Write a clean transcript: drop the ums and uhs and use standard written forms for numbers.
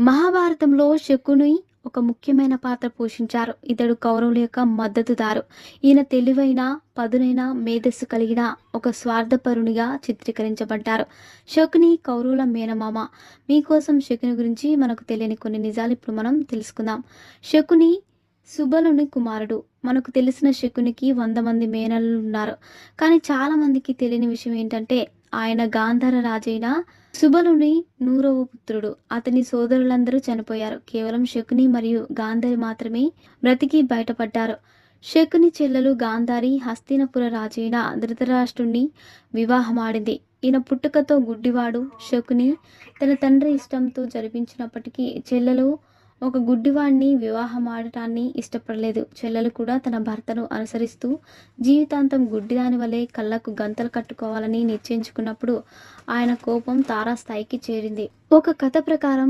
మహాభారతంలో శకుని ఒక ముఖ్యమైన పాత్ర పోషించారు. ఇతడు కౌరవుల యొక్క మద్దతుదారు. ఈయన తెలివైన, పదునైన మేధస్సు కలిగిన ఒక స్వార్థపరునిగా చిత్రీకరించబడ్డారు. శకుని కౌరవుల మేనమామ. మీకోసం శకుని గురించి మనకు తెలియని కొన్ని నిజాలు ఇప్పుడు మనం తెలుసుకుందాం. శకుని సుబలుని కుమారుడు. మనకు తెలిసిన శకునికి 100 మంది మేనల్లులు ఉన్నారు. కానీ చాలా మందికి తెలియని విషయం ఏంటంటే ఆయన గాంధార రాజైన సుబలుని 100వ పుత్రుడు. అతని సోదరులందరూ చనిపోయారు. కేవలం శకుని మరియు గాంధారి మాత్రమే బ్రతికి బయటపడ్డారు. శకుని చెల్లెలు గాంధారి హస్తినపుర రాజైన ధృతరాష్ట్రుణ్ణి వివాహమాడింది. ఈయన పుట్టుకతో గుడ్డివాడు. శకుని తన తండ్రి ఇష్టంతో జరిపించినప్పటికీ చెల్లెలు ఒక గుడ్డివాడిని వివాహమాడటాన్ని ఇష్టపడలేదు. చెల్లెలు కూడా తన భర్తను అనుసరిస్తూ జీవితాంతం గుడ్డిదాని వలె కళ్ళకు గంతలు కట్టుకోవాలని నిశ్చయించుకున్నప్పుడు ఆయన కోపం తారాస్థాయికి చేరింది. ఒక కథ ప్రకారం